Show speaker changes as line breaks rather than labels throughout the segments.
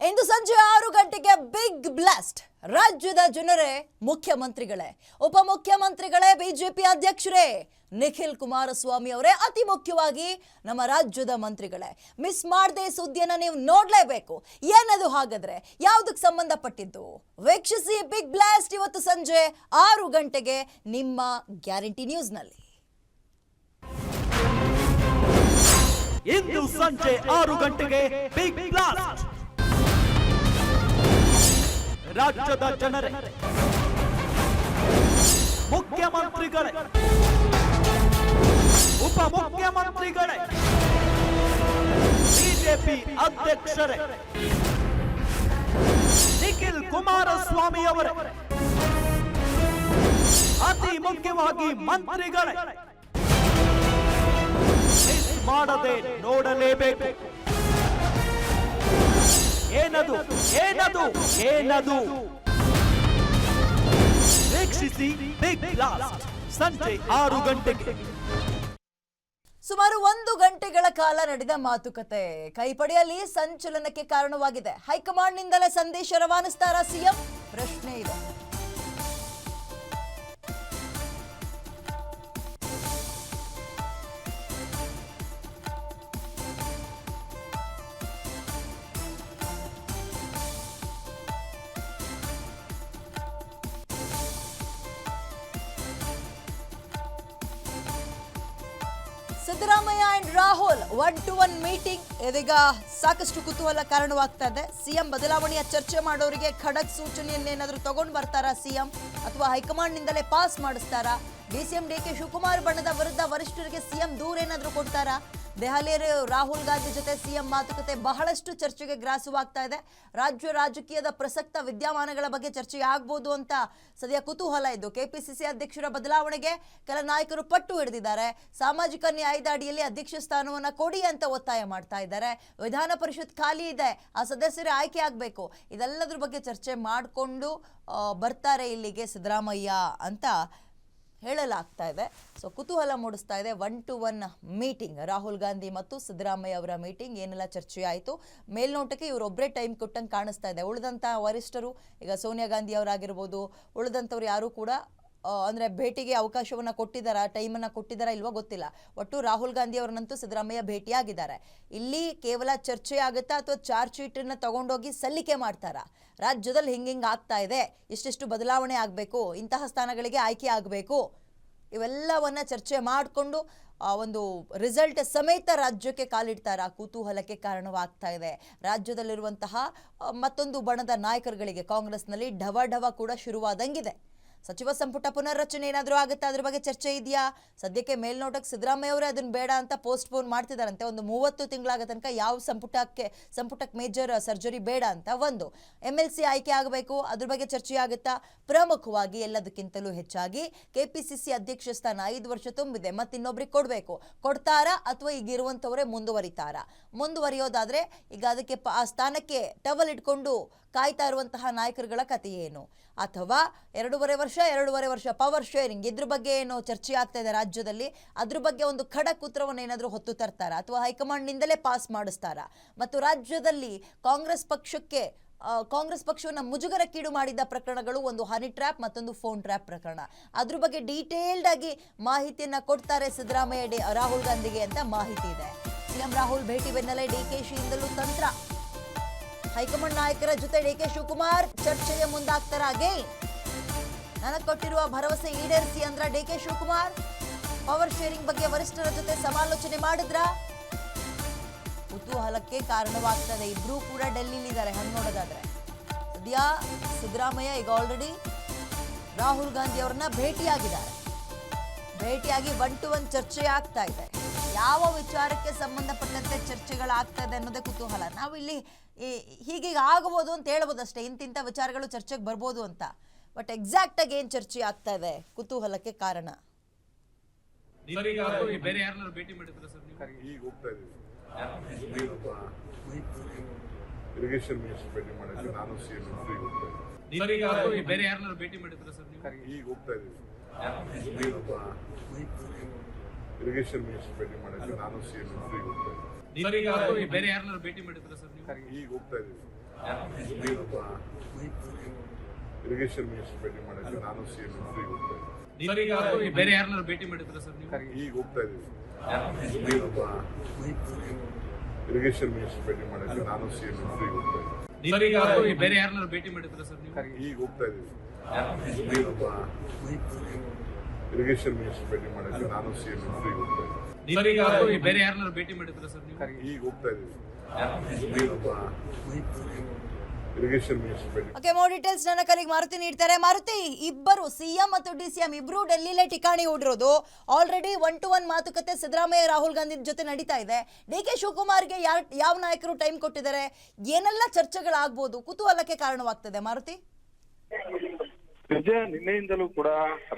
ಇಂದು ಸಂಜೆ 6 ಗಂಟೆಗೆ big blast. ರಾಜ್ಯದ ಜನರೇ, ಮುಖ್ಯಮಂತ್ರಿಗಳೇ, ಉಪಮುಖ್ಯಮಂತ್ರಿಗಳೇ, ಬಿಜೆಪಿ ಅಧ್ಯಕ್ಷರೇ, ನಿಖಿಲ್ ಕುಮಾರಸ್ವಾಮಿ ಅವರೇ, ಅತಿ ಮುಖ್ಯವಾಗಿ ನಮ್ಮ ರಾಜ್ಯದ ಮಂತ್ರಿಗಳೇ, ಮಿಸ್ ಮಾಡದೆ ಸುದ್ದಿಯನ್ನು ನೀವು ನೋಡಲೇಬೇಕು. ಏನದು ಹಾಗಾದ್ರೆ, ಯಾವುದಕ್ಕೆ ಸಂಬಂಧಪಟ್ಟಿದ್ದು? ವೀಕ್ಷಿಸಿ ಬಿಗ್ ಬ್ಲಾಸ್ಟ್ ಇವತ್ತು ಸಂಜೆ 6 ಗಂಟೆಗೆ ನಿಮ್ಮ ಗ್ಯಾರಂಟಿ ನ್ಯೂಸ್ನಲ್ಲಿ.
ಇಂದು ಸಂಜೆ 6 ಗಂಟೆಗೆ ಬಿಗ್ ಬ್ಲಾಸ್ಟ್. ರಾಜ್ಯದ ಜನರೇ, ಮುಖ್ಯಮಂತ್ರಿಗಳೇ, ಉಪಮುಖ್ಯಮಂತ್ರಿಗಳೇ, ಬಿಜೆಪಿ ಅಧ್ಯಕ್ಷರೇ, ನಿಖಿಲ್ ಕುಮಾರಸ್ವಾಮಿ ಅವರೇ, ಅತಿ ಮುಖ್ಯವಾಗಿ ಮಂತ್ರಿಗಳೇ, ಮಿಸ್ ಮಾಡದೆ ನೋಡಲೇಬೇಕು. ಏನದು ಏನದು ಏನದು? ವೀಕ್ಷಿಸಿ ಬಿಗ್ ಬ್ಲಾಸ್ಟ್ ಸಂಜೆ 6 ಗಂಟೆಗೆ.
ಸುಮಾರು 1 ಗಂಟೆಗಳ ಕಾಲ ನಡೆದ ಮಾತುಕತೆ ಕೈಪಡೆಯಲ್ಲಿ ಸಂಚಲನಕ್ಕೆ ಕಾರಣವಾಗಿದೆ. ಹೈಕಮಾಂಡ್ನಿಂದಲೇ ಸಂದೇಶ ರವಾನಿಸ್ತಾರಾ ಸಿಎಂ? ಪ್ರಶ್ನೆ ಇದೆ. Siddaramaiah and Rahul 1-to-1 meeting ಇದೀಗ ಸಾಕಷ್ಟು ಕುತೂಹಲ ಕಾರಣವಾಗ್ತಾ ಇದೆ. ಸಿಎಂ ಬದಲಾವಣೆಯ ಚರ್ಚೆ ಮಾಡೋರಿಗೆ ಖಡಕ್ ಸೂಚನೆಯನ್ನೇನಾದ್ರೂ ತಗೊಂಡು ಬರ್ತಾರಾ ಸಿಎಂ, ಅಥವಾ ಹೈಕಮಾಂಡ್ ನಿಂದಲೇ ಪಾಸ್ ಮಾಡಿಸ್ತಾರಾ? ಡಿಸಿಎಂ ಡಿಕೆ ಶಿವಕುಮಾರ್ ಬಣದ ವಿರುದ್ಧ ವರಿಷ್ಠರಿಗೆ ಸಿಎಂ ದೂರ ಏನಾದ್ರೂ ಕೊಡ್ತಾರಾ? ದೆಹಲಿಯಲ್ಲಿ ರಾಹುಲ್ ಗಾಂಧಿ ಜೊತೆ ಸಿಎಂ ಮಾತುಕತೆ ಬಹಳಷ್ಟು ಚರ್ಚೆಗೆ ಗ್ರಾಸವಾಗ್ತಾ ಇದೆ. ರಾಜ್ಯ ರಾಜಕೀಯದ ಪ್ರಸಕ್ತ ವಿದ್ಯಮಾನಗಳ ಬಗ್ಗೆ ಚರ್ಚೆ ಆಗ್ಬೋದು ಅಂತ ಸದ್ಯ ಕುತೂಹಲ ಇದ್ದು, ಕೆಪಿಸಿಸಿ ಅಧ್ಯಕ್ಷರ ಬದಲಾವಣೆಗೆ ಕೆಲ ನಾಯಕರು ಪಟ್ಟು ಹಿಡಿದಿದ್ದಾರೆ. ಸಾಮಾಜಿಕ ನ್ಯಾಯದ ಅಡಿಯಲ್ಲಿ ಅಧ್ಯಕ್ಷ ಸ್ಥಾನವನ್ನು ಕೊಡಿ ಅಂತ ಒತ್ತಾಯ ಮಾಡ್ತಾ ಇದ್ದಾರೆ. ವಿಧಾನ ಪರಿಷತ್ ಖಾಲಿ ಇದೆ, ಆ ಸದಸ್ಯರೇ ಆಯ್ಕೆ ಆಗಬೇಕು. ಇದೆಲ್ಲದ್ರ ಬಗ್ಗೆ ಚರ್ಚೆ ಮಾಡಿಕೊಂಡು ಬರ್ತಾರೆ ಇಲ್ಲಿಗೆ ಸಿದ್ದರಾಮಯ್ಯ ಅಂತ ಹೇಳಲಾಗ್ತಾ ಇದೆ. ಸೊ ಕುತೂಹಲ ಮೂಡಿಸ್ತಾ ಇದೆ. 1-to-1 ಮೀಟಿಂಗ್, ರಾಹುಲ್ ಗಾಂಧಿ ಮತ್ತು ಸಿದ್ದರಾಮಯ್ಯ ಅವರ ಮೀಟಿಂಗ್, ಏನೆಲ್ಲ ಚರ್ಚೆ ಆಯಿತು? ಮೇಲ್ನೋಟಕ್ಕೆ ಇವರೊಬ್ಬರೇ ಟೈಮ್ ಕೊಟ್ಟಂಗೆ ಕಾಣಿಸ್ತಾ ಇದೆ. ಉಳಿದಂಥ ವರಿಷ್ಠರು, ಈಗ ಸೋನಿಯಾ ಗಾಂಧಿ ಅವರಾಗಿರ್ಬೋದು, ಉಳಿದಂಥವ್ರು ಯಾರೂ ಕೂಡ ಅಂದರೆ ಭೇಟಿಗೆ ಅವಕಾಶವನ್ನು ಕೊಟ್ಟಿದ್ದಾರಾ, ಟೈಮನ್ನು ಕೊಟ್ಟಿದ್ದಾರಾ ಇಲ್ವೋ ಗೊತ್ತಿಲ್ಲ. ಒಟ್ಟು ರಾಹುಲ್ ಗಾಂಧಿ ಅವರನ್ನಂತೂ ಸಿದ್ದರಾಮಯ್ಯ ಭೇಟಿಯಾಗಿದ್ದಾರೆ. ಇಲ್ಲಿ ಕೇವಲ ಚರ್ಚೆ ಆಗುತ್ತಾ ಅಥವಾ ಚಾರ್ಜ್ ಶೀಟನ್ನು ತಗೊಂಡೋಗಿ ಸಲ್ಲಿಕೆ ಮಾಡ್ತಾರಾ? ರಾಜ್ಯದಲ್ಲಿ ಹಿಂಗೆ ಆಗ್ತಾ ಇದೆ, ಇಷ್ಟಿಷ್ಟು ಬದಲಾವಣೆ ಆಗಬೇಕು, ಇಂತಹ ಸ್ಥಾನಗಳಿಗೆ ಆಯ್ಕೆ ಆಗಬೇಕು, ಇವೆಲ್ಲವನ್ನ ಚರ್ಚೆ ಮಾಡಿಕೊಂಡು ಒಂದು ರಿಸಲ್ಟ್ ಸಮೇತ ರಾಜ್ಯಕ್ಕೆ ಕಾಲಿಡ್ತಾರಾ? ಕುತೂಹಲಕ್ಕೆ ಕಾರಣವಾಗ್ತಾ ಇದೆ. ರಾಜ್ಯದಲ್ಲಿರುವಂತಹ ಮತ್ತೊಂದು ಬಣದ ನಾಯಕರುಗಳಿಗೆ ಕಾಂಗ್ರೆಸ್ನಲ್ಲಿ ಢವ ಕೂಡ ಶುರುವಾದಂಗಿದೆ. ಸಚಿವ ಸಂಪುಟ ಪುನರ್ರಚನೆ ಏನಾದರೂ ಆಗುತ್ತಾ? ಅದ್ರ ಬಗ್ಗೆ ಚರ್ಚೆ ಇದೆಯಾ? ಸದ್ಯಕ್ಕೆ ಮೇಲ್ನೋಟಕ್ಕೆ ಸಿದ್ದರಾಮಯ್ಯ ಅವರೇ ಅದನ್ನು ಬೇಡ ಅಂತ ಪೋಸ್ಟ್ಪೋನ್ ಮಾಡ್ತಿದ್ದಾರಂತೆ. ಒಂದು 30 ತಿಂಗಳಾಗ ತನಕ ಯಾವ ಸಂಪುಟಕ್ಕೆ ಮೇಜರ್ ಸರ್ಜರಿ ಬೇಡ ಅಂತ. ಒಂದು MLC ಆಯ್ಕೆ ಆಗಬೇಕು, ಅದ್ರ ಬಗ್ಗೆ ಚರ್ಚೆ ಆಗುತ್ತಾ? ಪ್ರಮುಖವಾಗಿ ಎಲ್ಲದಕ್ಕಿಂತಲೂ ಹೆಚ್ಚಾಗಿ ಕೆಪಿಸಿಸಿ ಅಧ್ಯಕ್ಷ ಸ್ಥಾನ 5 ವರ್ಷ ತುಂಬಿದೆ, ಮತ್ತಿನ್ನೊಬ್ರಿಗೆ ಕೊಡಬೇಕು. ಕೊಡ್ತಾರಾ ಅಥವಾ ಈಗ ಇರುವಂಥವರೇ ಮುಂದುವರಿತಾರಾ? ಮುಂದುವರಿಯೋದಾದ್ರೆ ಈಗ ಅದಕ್ಕೆ ಆ ಸ್ಥಾನಕ್ಕೆ ಟವಲ್ ಇಟ್ಕೊಂಡು ಕಾಯ್ತಾ ಇರುವಂತಹ ನಾಯಕರುಗಳ ಕಥೆ ಏನು? ಅಥವಾ 2.5 ವರ್ಷ ಪವರ್ ಶೇರಿಂಗ್, ಇದ್ರ ಬಗ್ಗೆ ಏನು ಚರ್ಚೆ ಆಗ್ತಾ ಇದೆ ರಾಜ್ಯದಲ್ಲಿ? ಅದ್ರ ಬಗ್ಗೆ ಒಂದು ಖಡಕ್ ಉತ್ತರವನ್ನು ಏನಾದರೂ ಹೊತ್ತು ತರ್ತಾರಾ ಅಥವಾ ಹೈಕಮಾಂಡ್ನಿಂದಲೇ ಪಾಸ್ ಮಾಡಿಸ್ತಾರಾ? ಮತ್ತು ರಾಜ್ಯದಲ್ಲಿ ಕಾಂಗ್ರೆಸ್ ಪಕ್ಷವನ್ನು ಮುಜುಗರಕ್ಕೀಡು ಮಾಡಿದ್ದ ಪ್ರಕರಣಗಳು, ಒಂದು ಹನಿ ಟ್ರ್ಯಾಪ್, ಮತ್ತೊಂದು ಫೋನ್ ಟ್ರ್ಯಾಪ್ ಪ್ರಕರಣ. ಅದ್ರ ಬಗ್ಗೆ ಡೀಟೇಲ್ಡ್ ಆಗಿ ಮಾಹಿತಿಯನ್ನ ಕೊಡ್ತಾರೆ ಸಿದ್ದರಾಮಯ್ಯ ರಾಹುಲ್ ಗಾಂಧಿಗೆ ಅಂತ ಮಾಹಿತಿ ಇದೆ. ಸಿಎಂ ರಾಹುಲ್ ಭೇಟಿ ಬೆನ್ನಲ್ಲೇ ಡಿಕೆಶಿಯಿಂದಲೂ ತಂತ್ರ. ಹೈಕಮಾಂಡ್ ನಾಯಕರ ಜೊತೆ ಡಿಕೆ ಶಿವಕುಮಾರ್ ಚರ್ಚೆಗೆ ಮುಂದಾಗ್ತಾರ? ಅಗೇನ್ ನನಗೆ ಕೊಟ್ಟಿರುವ ಭರವಸೆ ಈಡೇರಿಸಿ ಅಂದ್ರ ಡಿಕೆ ಶಿವಕುಮಾರ್? ಪವರ್ ಶೇರಿಂಗ್ ಬಗ್ಗೆ ವರಿಷ್ಠರ ಜೊತೆ ಸಮಾಲೋಚನೆ ಮಾಡಿದ್ರ? ಕುತೂಹಲಕ್ಕೆ ಕಾರಣವಾಗ್ತದೆ. ಇಬ್ರು ಕೂಡ ಡೆಲ್ಲಿಲಿದ್ದಾರೆ. ಹಂಗೆ ನೋಡೋದಾದ್ರೆ ಸದ್ಯ ಸಿದ್ದರಾಮಯ್ಯ ಈಗ ಆಲ್ರೆಡಿ ರಾಹುಲ್ ಗಾಂಧಿ ಅವರನ್ನ ಭೇಟಿಯಾಗಿದ್ದಾರೆ. ಭೇಟಿಯಾಗಿ 1-to-1 ಚರ್ಚೆ ಆಗ್ತಾ ಇದೆ. ಯಾವ ವಿಚಾರಕ್ಕೆ ಸಂಬಂಧಪಟ್ಟಂತೆ ಚರ್ಚೆಗಳಾಗ್ತಾ ಇದೆ ಅನ್ನೋದೇ ಕುತೂಹಲ. ನಾವಿಲ್ಲಿ ಹೀಗೆ ಆಗಬಹುದು ಅಂತ ಹೇಳ್ಬೋದು ಅಷ್ಟೇ, ಇಂತಿಂಥ ವಿಚಾರಗಳು ಚರ್ಚೆಗೆ ಬರ್ಬೋದು ಅಂತ. ಬಟ್ ಎಕ್ಸಾಕ್ಟ್ ಆಗಿ ಏನ್ ಚರ್ಚೆ ಆಗ್ತಾ ಇದೆ ಕುತೂಹಲಕ್ಕೆ ಕಾರಣ.
ಇರಿಗೇಷನ್ ಮಿನಿಸ್ಟರ್ ಭೇಟಿ ಮಾಡಕ್ಕೆ ನಾನು ಸಿಎಂ ಬೇರೆ ಯಾರನ್ನಾರು ಭೇಟಿ ಮಾಡಿದ್ರ ಸರ್ ನೀವು? ಈಗ ಹೋಗ್ತಾ ಇದ್ದೀವಿ. ಇರಿಗೇಷನ್ ಮಿನಿಸ್ಟರ್ ಭೇಟಿ ಮಾಡಕ್ಕೆ ನಾನು ಸಿಎಂ ಹೋಗ್ತಾ ಇದ್ದೀವಿ.
ಬೇರೆ ಯಾರನ್ನಾರು ಭೇಟಿ ಮಾಡಿದ್ರ ಸರ್ ನೀವು?
ಈಗ ಹೋಗ್ತಾ ಇದ್ದೀವಿ. ಇರಿಗೇಷನ್ ಮಿನಿಸ್ಟರ್ ಭೇಟಿ ಮಾಡಿದ್ದೆ, ನಾನು ಸಿಎಂ ಈಗ ಹೋಗ್ತಾ ಇದ್ದೀನಿ.
ಸರ್, ಈಗ ಬೇರೆ ಯಾರನ್ನಾರು ಭೇಟಿ ಮಾಡಿದ್ರ ಸರ್ ನೀವು?
ಈಗ ಹೋಗ್ತಾ ಇದ್ದೀವಿ. ಇರಿಗೇಷನ್ ಮಿನಿಸ್ಟರ್ ಭೇಟಿ ಮಾಡಿದ್ದೆ, ನಾನು ಸಿಎಂ ಈಗ ಹೋಗ್ತಾ ಇದ್ದೀನಿ.
ಸರ್, ಈಗ ಬೇರೆ ಯಾರನ್ನಾರು ಭೇಟಿ ಮಾಡಿದ್ರ ಸರ್ ನೀವು?
ಈಗ ಹೋಗ್ತಾ ಇದ್ದೀವಿ. ಇರಿಗೇಷನ್ ಮಿನಿಸ್ಟರ್ ಭೇಟಿ ಮಾಡಿದ್ದೆ, ನಾನು ಸಿಎಂ ಈಗ ಹೋಗ್ತಾ ಇದ್ದೀನಿ.
ಸರ್, ಈಗ ಬೇರೆ ಯಾರನ್ನಾರು ಭೇಟಿ ಮಾಡಿದ್ರ ಸರ್ ನೀವು?
ಈಗ ಹೋಗ್ತಾ ಇದ್ದೀವಿ. ಇರಿಗೇಷನ್ ಮಿನಿಸ್ಟರ್ ಭೇಟಿ
ಓಕೆ, ಮೋರ್ ಡೀಟೇಲ್ಸ್ ನನ್ನ ಕಲಿಗೆ ಮಾರುತಿ ನೀಡ್ತಾರೆ. ಮಾರುತಿ, ಇಬ್ಬರು ಸಿಎಂ ಮತ್ತು ಡಿಸಿಎಂ ಇಬ್ರು ಡೆಲ್ಲಿಲೇ ಠಿಕಾಣಿ ಹೂಡಿರೋದು. ಆಲ್ರೆಡಿ 1-to-1 ಮಾತುಕತೆ ಸಿದ್ದರಾಮಯ್ಯ ರಾಹುಲ್ ಗಾಂಧಿ ಜೊತೆ ನಡೀತಾ ಇದೆ. ಡಿ.ಕೆ. ಶಿವಕುಮಾರ್ಗೆ ಯಾವ ನಾಯಕರು ಟೈಮ್ ಕೊಟ್ಟಿದ್ದಾರೆ, ಏನೆಲ್ಲ ಚರ್ಚೆಗಳಾಗ್ಬೋದು, ಕುತೂಹಲಕ್ಕೆ ಕಾರಣವಾಗ್ತದೆ ಮಾರುತಿ?
ವಿಜಯ, ನಿನ್ನೆಯಿಂದಲೂ ಕೂಡ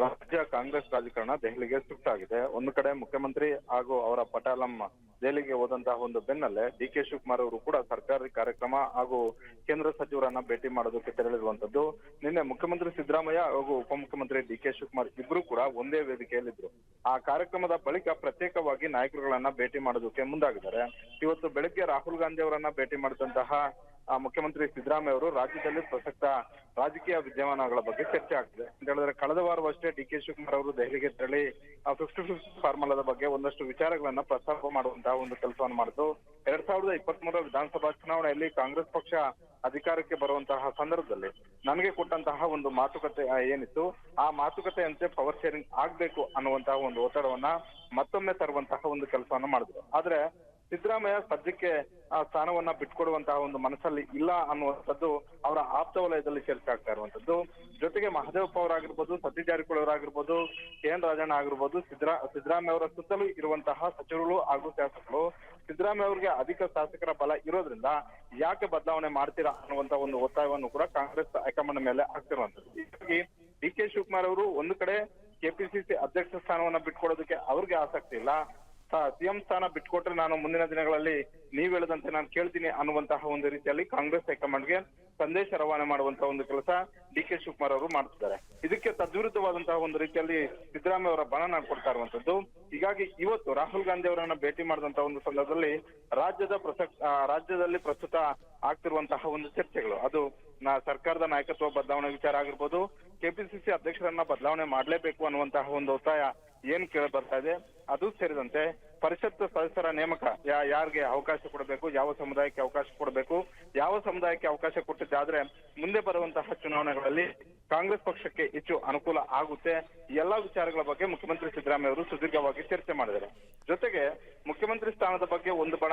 ರಾಜ್ಯ ಕಾಂಗ್ರೆಸ್ ರಾಜಕಾರಣ ದೆಹಲಿಗೆ ಶಿಫ್ಟ್ ಆಗಿದೆ. ಒಂದು ಕಡೆ ಮುಖ್ಯಮಂತ್ರಿ ಹಾಗೂ ಅವರ ಪಟಾಲಂ ದೆಹಲಿಗೆ ಹೋದಂತಹ ಒಂದು ಬೆನ್ನಲ್ಲೇ ಡಿ.ಕೆ. ಶಿವಕುಮಾರ್ ಅವರು ಕೂಡ ಸರ್ಕಾರಿ ಕಾರ್ಯಕ್ರಮ ಹಾಗೂ ಕೇಂದ್ರ ಸಚಿವರನ್ನ ಭೇಟಿ ಮಾಡೋದಕ್ಕೆ ತೆರಳಿರುವಂತದ್ದು. ನಿನ್ನೆ ಮುಖ್ಯಮಂತ್ರಿ ಸಿದ್ದರಾಮಯ್ಯ ಹಾಗೂ ಉಪಮುಖ್ಯಮಂತ್ರಿ ಡಿ.ಕೆ. ಶಿವಕುಮಾರ್ ಇಬ್ರು ಕೂಡ ಒಂದೇ ವೇದಿಕೆಯಲ್ಲಿದ್ರು. ಆ ಕಾರ್ಯಕ್ರಮದ ಬಳಿಕ ಪ್ರತ್ಯೇಕವಾಗಿ ನಾಯಕರುಗಳನ್ನ ಭೇಟಿ ಮಾಡೋದಕ್ಕೆ ಮುಂದಾಗಿದ್ದಾರೆ. ಇವತ್ತು ಬೆಳಗ್ಗೆ ರಾಹುಲ್ ಗಾಂಧಿ ಅವರನ್ನ ಭೇಟಿ ಮಾಡಿದಂತಹ ಮುಖ್ಯಮಂತ್ರಿ ಸಿದ್ದರಾಮಯ್ಯ ಅವರು ರಾಜ್ಯದಲ್ಲಿ ಪ್ರಸಕ್ತ ರಾಜಕೀಯ ವಿದ್ಯಮಾನಗಳ ಬಗ್ಗೆ ಚರ್ಚೆ ಆಗ್ತಿದೆ ಅಂತ ಹೇಳಿದ್ರೆ, ಕಳೆದ ವಾರವಷ್ಟೇ ಡಿ.ಕೆ. ಶಿವಕುಮಾರ್ ಅವರು ದೆಹಲಿಗೆ ತೆರಳಿ 50-50 ಫಾರ್ಮುಲಾದ ಬಗ್ಗೆ ಒಂದಷ್ಟು ವಿಚಾರಗಳನ್ನ ಪ್ರಸ್ತಾಪ ಮಾಡುವಂತಹ ಒಂದು ಕೆಲಸವನ್ನು ಮಾಡಿತು. 2023 ವಿಧಾನಸಭಾ ಚುನಾವಣೆಯಲ್ಲಿ ಕಾಂಗ್ರೆಸ್ ಪಕ್ಷ ಅಧಿಕಾರಕ್ಕೆ ಬರುವಂತಹ ಸಂದರ್ಭದಲ್ಲಿ ನನಗೆ ಕೊಟ್ಟಂತಹ ಒಂದು ಮಾತುಕತೆ ಏನಿತ್ತು, ಆ ಮಾತುಕತೆಯಂತೆ ಪವರ್ ಶೇರಿಂಗ್ ಆಗ್ಬೇಕು ಅನ್ನುವಂತಹ ಒಂದು ಒತ್ತಡವನ್ನ ಮತ್ತೊಮ್ಮೆ ತರುವಂತಹ ಒಂದು ಕೆಲಸವನ್ನ ಮಾಡಿದ್ರು. ಆದ್ರೆ ಸಿದ್ದರಾಮಯ್ಯ ಸದ್ಯಕ್ಕೆ ಆ ಸ್ಥಾನವನ್ನ ಬಿಟ್ಕೊಡುವಂತಹ ಒಂದು ಮನಸ್ಸಲ್ಲಿ ಇಲ್ಲ ಅನ್ನುವಂಥದ್ದು ಅವರ ಆಪ್ತ ವಲಯದಲ್ಲಿ ಚರ್ಚೆ ಆಗ್ತಾ ಇರುವಂತದ್ದು. ಜೊತೆಗೆ ಮಹದೇವಪ್ಪ ಅವರಾಗಿರ್ಬೋದು, ಸತೀಶ್ ಜಾರಕಿಹೊಳಿ ಅವರಾಗಿರ್ಬೋದು, ಕೆ.ಎನ್. ರಾಜಣ್ಣ ಆಗಿರ್ಬೋದು, ಸಿದ್ದರಾಮಯ್ಯ ಅವರ ಸುತ್ತಲೂ ಇರುವಂತಹ ಸಚಿವರುಗಳು ಹಾಗೂ ಶಾಸಕರು ಸಿದ್ದರಾಮಯ್ಯ ಅವರಿಗೆ ಅಧಿಕ ಶಾಸಕರ ಬಲ ಇರೋದ್ರಿಂದ ಯಾಕೆ ಬದಲಾವಣೆ ಮಾಡ್ತೀರಾ ಅನ್ನುವಂತ ಒಂದು ಒತ್ತಾಯವನ್ನು ಕೂಡ ಕಾಂಗ್ರೆಸ್ ಹೈಕಮಾಂಡ್ ಮೇಲೆ ಆಗ್ತಿರುವಂತದ್ದು. ಹೀಗಾಗಿ ಡಿ.ಕೆ. ಶಿವಕುಮಾರ್ ಅವರು ಒಂದು ಕಡೆ ಕೆಪಿಸಿಸಿ ಅಧ್ಯಕ್ಷ ಸ್ಥಾನವನ್ನ ಬಿಟ್ಕೊಡೋದಕ್ಕೆ ಅವ್ರಿಗೆ ಆಸಕ್ತಿ ಇಲ್ಲ, ಸಿಎಂ ಸ್ಥಾನ ಬಿಟ್ಕೊಟ್ರೆ ನಾನು ಮುಂದಿನ ದಿನಗಳಲ್ಲಿ ನೀವ್ ಹೇಳದಂತೆ ನಾನು ಕೇಳ್ತೀನಿ ಅನ್ನುವಂತಹ ಒಂದು ರೀತಿಯಲ್ಲಿ ಕಾಂಗ್ರೆಸ್ ಹೈಕಮಾಂಡ್ಗೆ ಸಂದೇಶ ರವಾನೆ ಮಾಡುವಂತಹ ಒಂದು ಕೆಲಸ ಡಿ.ಕೆ. ಶಿವಕುಮಾರ್ ಅವರು ಮಾಡ್ತಿದ್ದಾರೆ. ಇದಕ್ಕೆ ತದ್ವಿರುದ್ಧವಾದಂತಹ ಒಂದು ರೀತಿಯಲ್ಲಿ ಸಿದ್ದರಾಮಯ್ಯ ಅವರ ಬಣನ ಕೊಡ್ತಾ ಇರುವಂತದ್ದು. ಹೀಗಾಗಿ ಇವತ್ತು ರಾಹುಲ್ ಗಾಂಧಿ ಅವರನ್ನ ಭೇಟಿ ಮಾಡಿದಂತಹ ಒಂದು ಸಂದರ್ಭದಲ್ಲಿ ರಾಜ್ಯದಲ್ಲಿ ಪ್ರಸ್ತುತ ಆಗ್ತಿರುವಂತಹ ಒಂದು ಚರ್ಚೆಗಳು, ಅದು ಸರ್ಕಾರದ ನಾಯಕತ್ವ ಬದಲಾವಣೆ ವಿಚಾರ ಆಗಿರ್ಬೋದು, ಕೆಪಿಸಿಸಿ ಅಧ್ಯಕ್ಷರನ್ನ ಬದಲಾವಣೆ ಮಾಡ್ಲೇಬೇಕು ಅನ್ನುವಂತಹ ಒಂದು ಒತ್ತಾಯ ಏನ್ ಕೇಳಿ ಬರ್ತಾ ಇದೆ, ಅದು ಸೇರಿದಂತೆ ಪರಿಷತ್ ಸದಸ್ಯರ ನೇಮಕ ಯಾರಿಗೆ ಅವಕಾಶ ಕೊಡಬೇಕು, ಯಾವ ಸಮುದಾಯಕ್ಕೆ ಅವಕಾಶ ಕೊಡಬೇಕು, ಯಾವ ಸಮುದಾಯಕ್ಕೆ ಅವಕಾಶ ಕೊಟ್ಟಿದ್ದಾದ್ರೆ ಮುಂದೆ ಬರುವಂತಹ ಚುನಾವಣೆಗಳಲ್ಲಿ ಕಾಂಗ್ರೆಸ್ ಪಕ್ಷಕ್ಕೆ ಹೆಚ್ಚು ಅನುಕೂಲ ಆಗುತ್ತೆ. ಎಲ್ಲಾ ವಿಚಾರಗಳ ಬಗ್ಗೆ ಮುಖ್ಯಮಂತ್ರಿ ಸಿದ್ದರಾಮಯ್ಯ ಅವರು ಸುದೀರ್ಘವಾಗಿ ಚರ್ಚೆ ಮಾಡಿದ್ದಾರೆ. ಜೊತೆಗೆ ಮುಖ್ಯಮಂತ್ರಿ ಸ್ಥಾನದ ಬಗ್ಗೆ ಒಂದು ಬಣ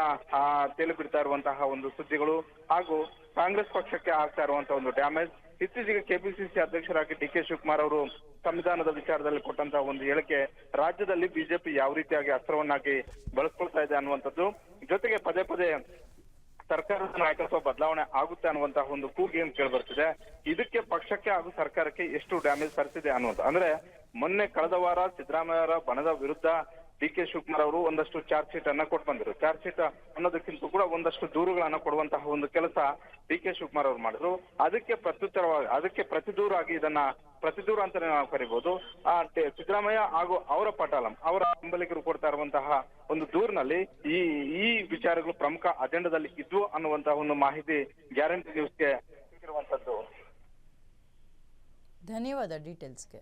ತೇಲಿ ಬಿಡ್ತಾ ಇರುವಂತಹ ಒಂದು ಸುದ್ದಿಗಳು ಹಾಗೂ ಕಾಂಗ್ರೆಸ್ ಪಕ್ಷಕ್ಕೆ ಆಗ್ತಾ ಇರುವಂತಹ ಒಂದು ಡ್ಯಾಮೇಜ್, ಇತ್ತೀಚೆಗೆ ಕೆಪಿಸಿಸಿ ಅಧ್ಯಕ್ಷರಾಗಿ ಡಿ.ಕೆ. ಶಿವಕುಮಾರ್ ಅವರು ಸಂವಿಧಾನದ ವಿಚಾರದಲ್ಲಿ ಕೊಟ್ಟಂತಹ ಒಂದು ಹೇಳಿಕೆ ರಾಜ್ಯದಲ್ಲಿ ಬಿಜೆಪಿ ಯಾವ ರೀತಿಯಾಗಿ ಅಸ್ತ್ರವನ್ನಾಗಿ ಬಳಸ್ಕೊಳ್ತಾ ಇದೆ ಅನ್ನುವಂಥದ್ದು, ಜೊತೆಗೆ ಪದೇ ಪದೇ ಸರ್ಕಾರದ ನಾಯಕತ್ವ ಬದಲಾವಣೆ ಆಗುತ್ತೆ ಅನ್ನುವಂತಹ ಒಂದು ಕೂಗು ಏನ್ ಕೇಳಿ ಬರ್ತಿದೆ, ಇದಕ್ಕೆ ಪಕ್ಷಕ್ಕೆ ಹಾಗೂ ಸರ್ಕಾರಕ್ಕೆ ಎಷ್ಟು ಡ್ಯಾಮೇಜ್ ತರಿಸಿದೆ ಅನ್ನುವಂಥ. ಅಂದ್ರೆ ಮೊನ್ನೆ ಕಳೆದ ವಾರ ಸಿದ್ದರಾಮಯ್ಯ ಅವರ ಬಣದ ವಿರುದ್ಧ ಡಿ.ಕೆ. ಶಿವಕುಮಾರ್ ಅವರು ಒಂದಷ್ಟು ಚಾರ್ಜ್ ಶೀಟ್ ಅನ್ನ ಕೊಟ್ಟು ಬಂದರು. ಚಾರ್ಜ್ ಶೀಟ್ ಅನ್ನೋದಕ್ಕಿಂತ ಕೂಡ ಒಂದಷ್ಟು ದೂರುಗಳನ್ನ ಕೊಡುವಂತಹ ಒಂದು ಕೆಲಸ ಡಿ.ಕೆ. ಶಿವಕುಮಾರ್ ಅವರು ಮಾಡಿದ್ರು. ಅದಕ್ಕೆ ಪ್ರತಿದೂರಾಗಿ ಇದನ್ನ ಪ್ರತಿದೂರ ಅಂತಾನೆ ನಾವು ಕರಿಬಹುದು. ಸಿದ್ದರಾಮಯ್ಯ ಹಾಗೂ ಅವರ ಪಟಾಲಂ ಅವರ ಬೆಂಬಲಿಗರು ಕೊಡ್ತಾ ಇರುವಂತಹ ಒಂದು ದೂರಿನಲ್ಲಿ ಈ ವಿಚಾರಗಳು ಪ್ರಮುಖ ಅಜೆಂಡಾದಲ್ಲಿ ಇದ್ವು ಅನ್ನುವಂತಹ ಒಂದು ಮಾಹಿತಿ ಗ್ಯಾರಂಟಿ ನ್ಯೂಸ್ಗೆ ಸಿಕ್ಕಿರುವಂತದ್ದು.
ಧನ್ಯವಾದ ಡೀಟೇಲ್ಸ್ಗೆ.